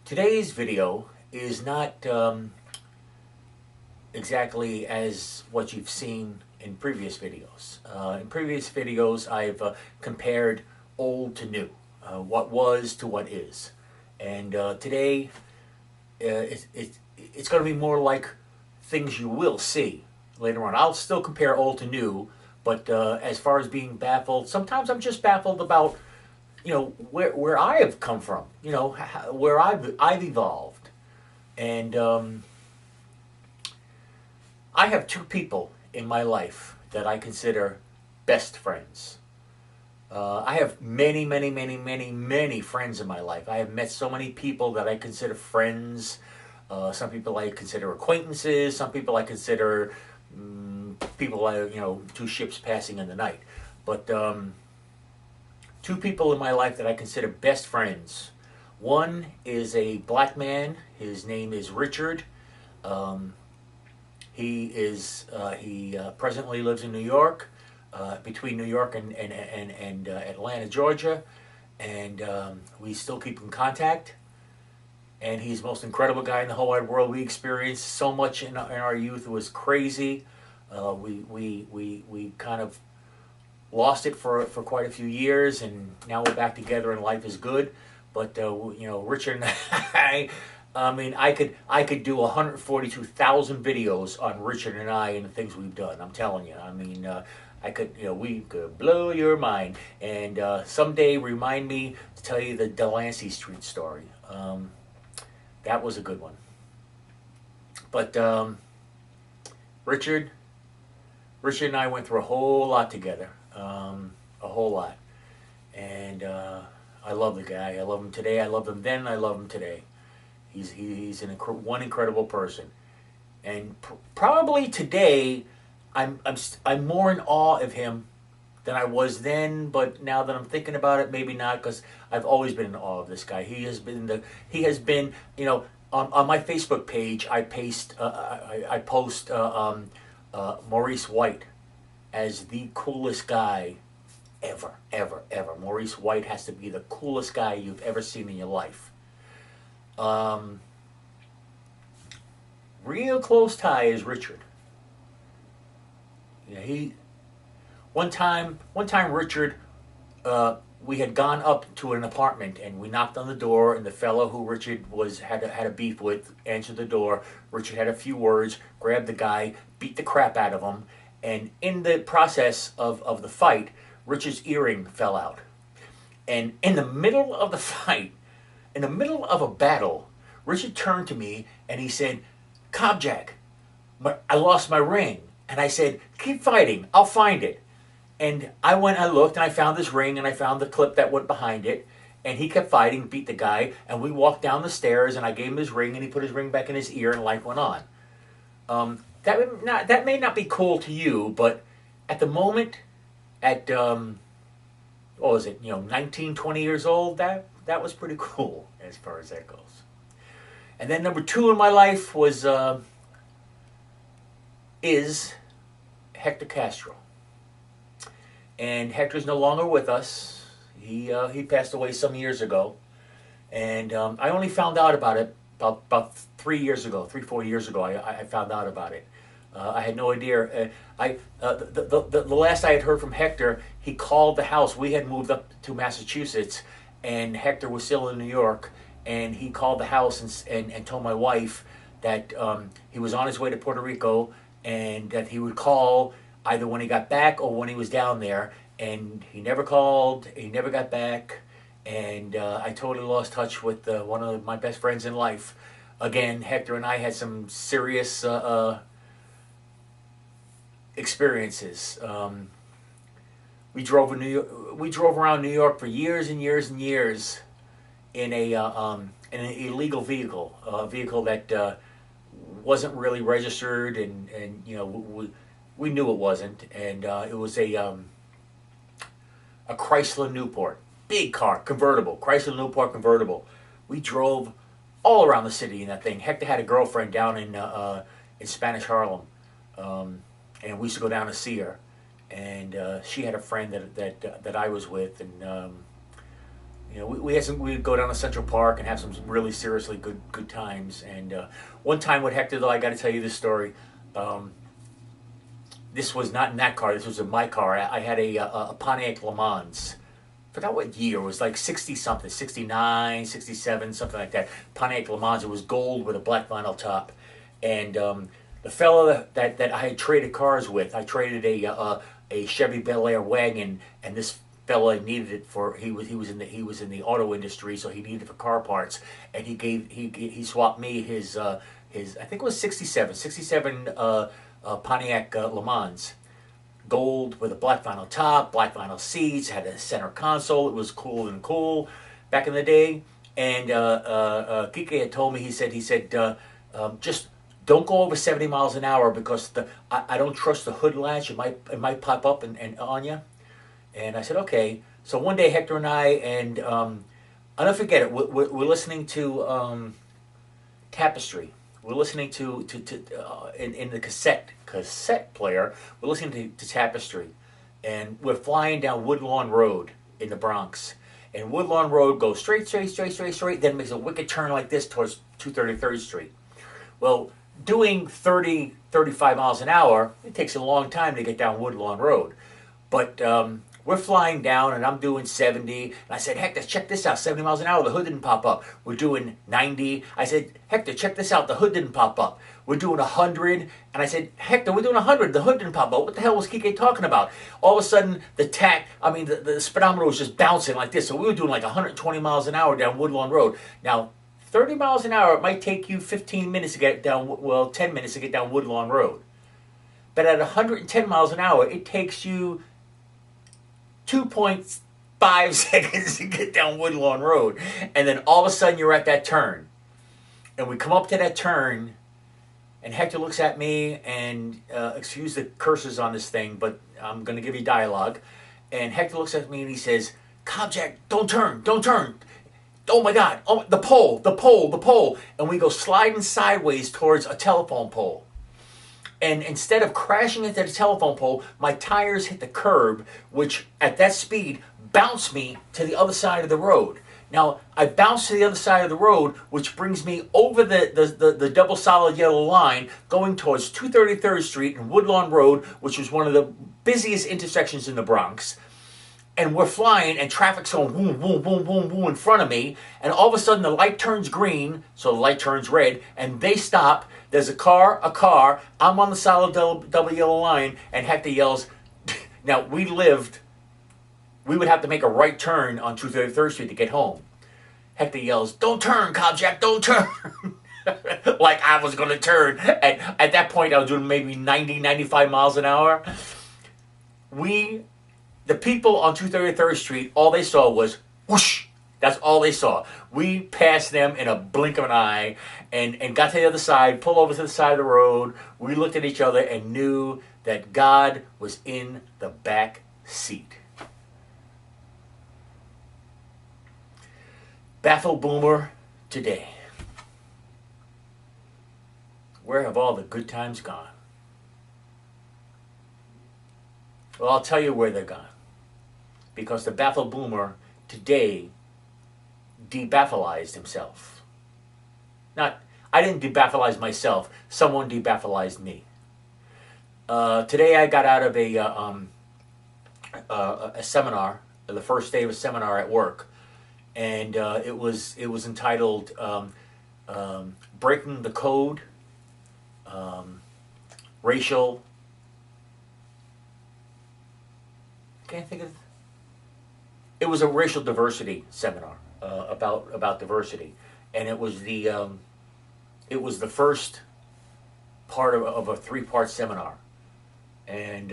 Today's video is not exactly as what you've seen in previous videos. In previous videos, I've compared old to new, what was to what is. And today, it's going to be more like things you will see later on. I'll still compare old to new, but as far as being baffled, sometimes I'm just baffled about where I have come from, where I've evolved, and I have two people in my life that I consider best friends. I have many, many, many, many, many friends in my life. I have met so many people that I consider friends. Some people I consider acquaintances. Some people I consider people two ships passing in the night. But two people in my life that I consider best friends. One is a black man. His name is Richard. He presently lives in New York, between New York and Atlanta, Georgia, and we still keep in contact. And he's the most incredible guy in the whole wide world. We experienced so much in our youth. It was crazy. We kind of lost it for quite a few years, and now we're back together and life is good. But Richard and I mean, I could do 142,000 videos on Richard and I and the things we've done. I'm telling you. I mean, we could blow your mind. And someday remind me to tell you the Delancey Street story. That was a good one. But Richard and I went through a whole lot together. A whole lot. And I love the guy. I love him today. I loved him then. I love him today. He's one incredible person. And probably today, I'm more in awe of him than I was then. But now that I'm thinking about it, maybe not, because I've always been in awe of this guy. He has been on my Facebook page. I post Maurice White as the coolest guy ever, ever, ever. Maurice White has to be the coolest guy you've ever seen in your life. Real close tie is Richard. One time Richard, we had gone up to an apartment and we knocked on the door, and the fellow who Richard had a beef with answered the door. Richard had a few words, grabbed the guy, beat the crap out of him, and in the process of the fight, Richard's earring fell out. And in the middle of the fight, in the middle of a battle, Richard turned to me and he said, "Cobjack, I lost my ring." And I said, "Keep fighting, I'll find it." And I looked, and I found this ring, and I found the clip that went behind it. And he kept fighting, beat the guy, and we walked down the stairs, and I gave him his ring, and he put his ring back in his ear, and life went on. That may not be cool to you, but at the moment, at what was it, 19, 20 years old, that was pretty cool as far as that goes. And then number two in my life is Hector Castro. And Hector's no longer with us. He passed away some years ago. And I only found out about it about 3 years ago, 4 years ago. I found out about it. I had no idea. The last I had heard from Hector, he called the house. We had moved up to Massachusetts, and Hector was still in New York. And he called the house and told my wife that he was on his way to Puerto Rico, and that he would call either when he got back or when he was down there. And he never called. He never got back. And I totally lost touch with one of my best friends in life. Again, Hector and I had some serious experiences. We drove around New York for years and years and years in an illegal vehicle, a vehicle that wasn't really registered, and we knew it wasn't, and it was a Chrysler Newport, big car, convertible, Chrysler Newport convertible. We drove all around the city in that thing. Hector had a girlfriend down in Spanish Harlem, and we used to go down to see her, and she had a friend that I was with, and You know, we had some. We'd go down to Central Park and have some really seriously good times. And one time with Hector, though, I got to tell you this story. Um, this was not in that car. This was in my car. I had a Pontiac Le Mans. Forgot what year. It was like 60 something, 69, 67, something like that. Pontiac Le Mans. It was gold with a black vinyl top. And the fellow that I had traded cars with, I traded a Chevy Bel Air wagon, and this fella needed it for he was in the auto industry, so he needed it for car parts, and he swapped me his I think it was 67 Pontiac Le Mans, gold with a black vinyl top, black vinyl seats, had a center console. It was cool and cool back in the day. And Kike had told me, he said just don't go over 70 miles an hour because I don't trust the hood latch. It might pop up and on you. And I said, okay. So one day Hector and I'll never forget it. We're listening to Tapestry. We're listening to in the cassette player. We're listening to Tapestry, and we're flying down Woodlawn Road in the Bronx. And Woodlawn Road goes straight, then makes a wicked turn like this towards 233rd Street. Well, doing 30, 35 miles an hour, it takes a long time to get down Woodlawn Road. But we're flying down, and I'm doing 70. And I said, Hector, check this out. 70 miles an hour, the hood didn't pop up. We're doing 90. I said, Hector, check this out. The hood didn't pop up. We're doing 100. And I said, Hector, we're doing 100. The hood didn't pop up. What the hell was Kike talking about? All of a sudden, the speedometer was just bouncing like this. So we were doing like 120 miles an hour down Woodlawn Road. Now, 30 miles an hour, it might take you 15 minutes to get down, 10 minutes to get down Woodlawn Road. But at 110 miles an hour, it takes you 2.5 seconds to get down Woodlawn Road. And then all of a sudden you're at that turn. And we come up to that turn, and Hector looks at me, and excuse the curses on this thing, but I'm going to give you dialogue. And Hector looks at me and he says, Cobjack, don't turn. Oh my God, oh, the pole. And we go sliding sideways towards a telephone pole. And instead of crashing into the telephone pole, my tires hit the curb, which at that speed bounced me to the other side of the road. Now, I bounced to the other side of the road, which brings me over the double solid yellow line, going towards 233rd Street and Woodlawn Road, which was one of the busiest intersections in the Bronx. And we're flying, and traffic's going boom, boom, boom, boom, boom in front of me. And all of a sudden, the light turns green, so the light turns red, and they stop. There's a car. I'm on the solid double yellow line, and Hector yells. Now, we would have to make a right turn on 233rd Street to get home. Hector yells, don't turn, Cobjack, don't turn. Like I was going to turn. At that point, I was doing maybe 90, 95 miles an hour. The people on 233rd Street, all they saw was whoosh. That's all they saw. We passed them in a blink of an eye and got to the other side, pulled over to the side of the road. We looked at each other and knew that God was in the back seat. Baffled boomer today. Where have all the good times gone? Well, I'll tell you where they're gone. Because the baffled boomer today debafflized himself. I didn't debafflize myself. Someone debafflized me. Today I got out of a seminar, the first day of a seminar at work, and it was entitled "Breaking the Code, Racial." Can't think of. It was a racial diversity seminar about diversity, and it was the first part of a 3-part seminar, and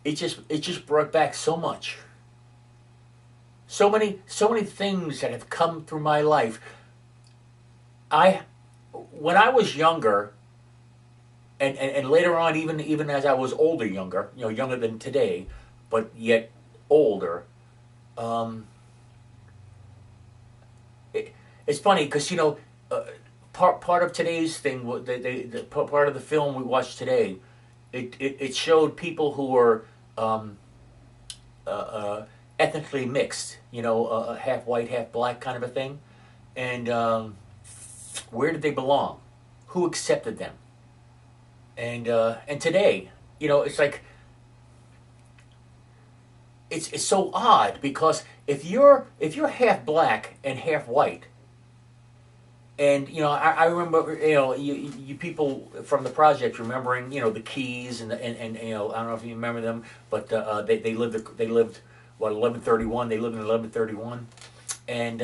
it just brought back so much, so many things that have come through my life. When I was younger. And later on, even as I was younger than today, but yet older, it's funny because part of today's thing, the part of the film we watched today, it showed people who were ethnically mixed, half white, half black kind of a thing. And where did they belong? Who accepted them? And today, it's like it's so odd because if you're half black and half white, and I remember you people from the project remembering the Keys and I don't know if you remember them, but they lived what 1131 they lived in 1131, and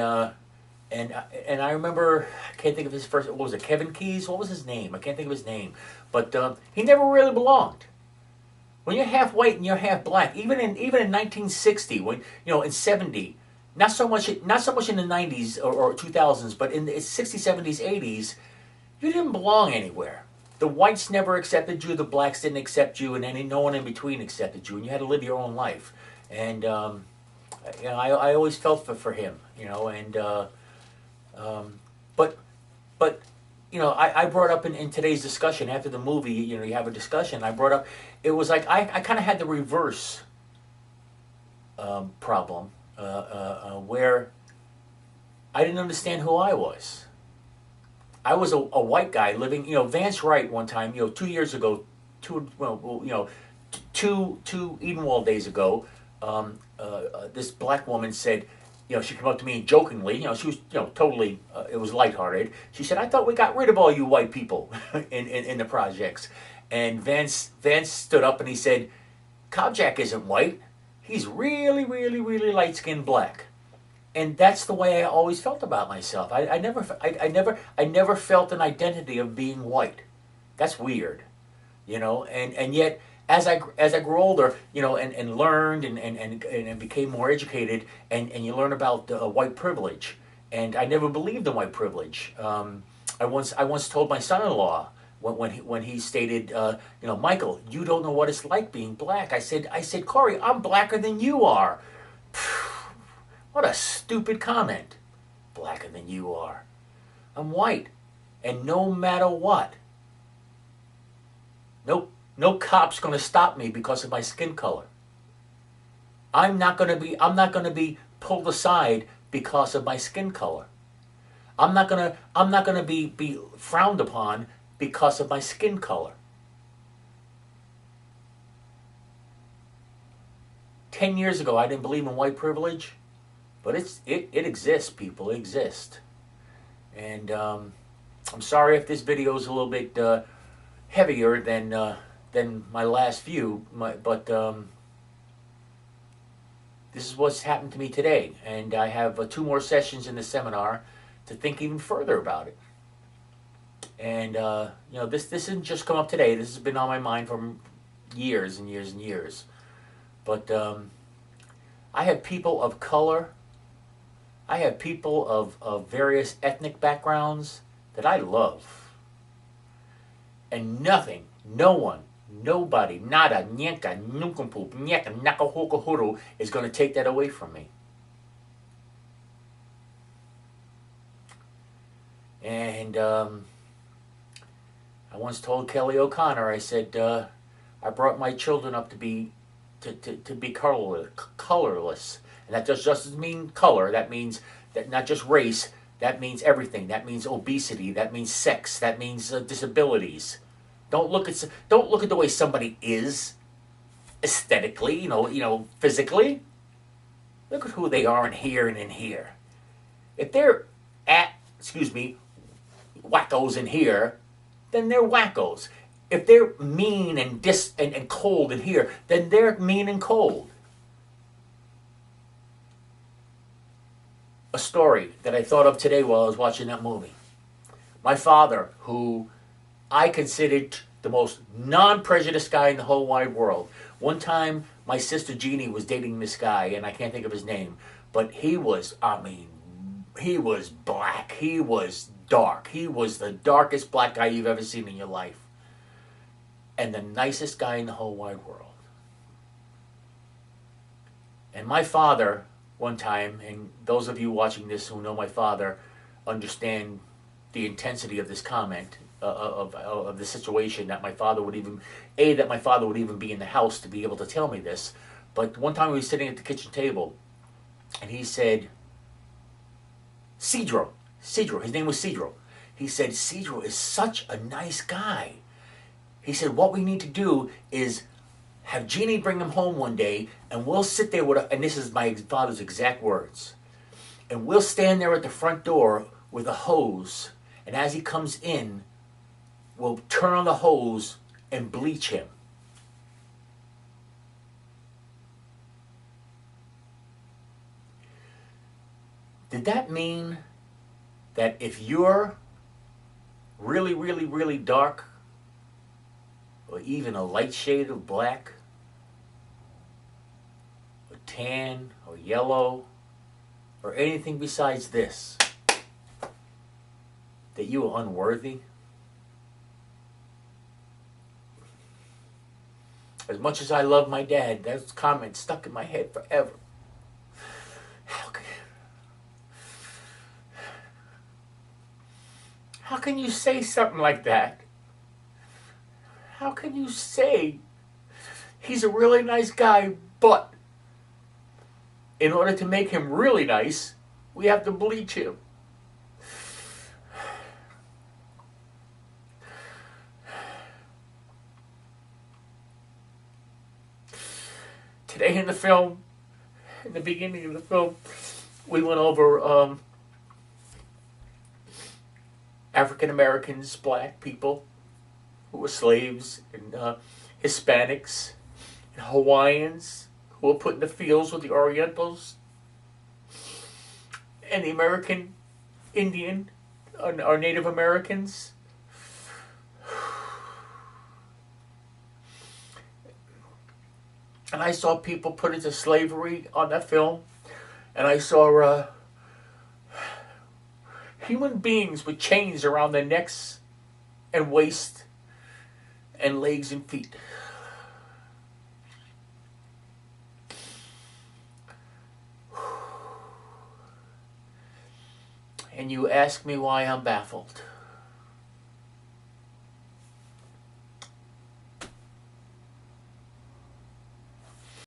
and I remember I can't think of his first, what was it, Kevin Keys, what was his name, I can't think of his name, but he never really belonged. When you're half white and you're half black, even in 1960, when in 70, not so much in the 90s or 2000s, but in the 60s, 70s, 80s, you didn't belong anywhere. The whites never accepted you, the blacks didn't accept you, and then no one in between accepted you, and you had to live your own life. And I always felt for him, and but I brought up in today's discussion after the movie, you have a discussion. I brought up, it was like I kind of had the reverse problem where I didn't understand who I was. I was a white guy living, Vance Wright one time, 2 years ago, two Edenwald days ago, this black woman said, she came up to me jokingly, she was, totally, it was lighthearted. She said, "I thought we got rid of all you white people in the projects." And Vance stood up and he said, "Kobjak isn't white. He's really, really, really light-skinned black." And that's the way I always felt about myself. I never felt an identity of being white. That's weird, and yet, as I grew older, and learned and became more educated, and you learn about white privilege, and I never believed in white privilege. I once told my son-in-law when he stated, "Michael, you don't know what it's like being black." I said, "Corey, I'm blacker than you are." What a stupid comment. Blacker than you are. I'm white, and no matter what, no cop's going to stop me because of my skin color. I'm not going to be pulled aside because of my skin color. I'm not going to be frowned upon because of my skin color. 10 years ago, I didn't believe in white privilege, but it exists, people. It exists. And I'm sorry if this video is a little bit heavier than my last few, but this is what's happened to me today, and I have 2 more sessions in the seminar to think even further about it. And this didn't just come up today. This has been on my mind for years and years and years. But I have people of color, I have people of various ethnic backgrounds that I love, and nothing, no one, nobody, nada, nyenka, nunkumpu, nyeka, nakahokohuru is going to take that away from me. And I once told Kelly O'Connor, I said, I brought my children up to be colorless. And that doesn't mean color. That means that not just race. That means everything. That means obesity. That means sex. That means disabilities. Don't look at the way somebody is aesthetically, physically. Look at who they are in here and in here. If they're wackos in here, then they're wackos. If they're mean and cold in here, then they're mean and cold. A story that I thought of today while I was watching that movie. My father, who I considered the most non-prejudiced guy in the whole wide world. One time, my sister Jeannie was dating this guy, and I can't think of his name, but he was black. He was dark. He was the darkest black guy you've ever seen in your life. And the nicest guy in the whole wide world. And my father, one time, and those of you watching this who know my father understand the intensity of this comment, of the situation, that my father would even be in the house to be able to tell me this, But one time we were sitting at the kitchen table, and he said, Cedro, his name was Cedro. He said, Cedro is such a nice guy. He said, what we need to do is have Jeannie bring him home one day, and we'll sit there with, and this is my father's exact words, and we'll stand there at the front door with a hose, and as he comes in, we'll turn on the hose and bleach him. Did that mean that if you're really, really, really dark, or even a light shade of black, or tan, or yellow, or anything besides this, that you are unworthy? As much as I love my dad, that comment stuck in my head forever. How can you say something like that? How can you say he's a really nice guy, but in order to make him really nice, we have to bleach him? Today in the film, in the beginning of the film, we went over African Americans, black people who were slaves, and Hispanics, and Hawaiians who were put in the fields with the Orientals, and the American Indian, or Native Americans. And I saw people put into slavery on that film, and I saw human beings with chains around their necks and waist and legs and feet. And you ask me why I'm baffled.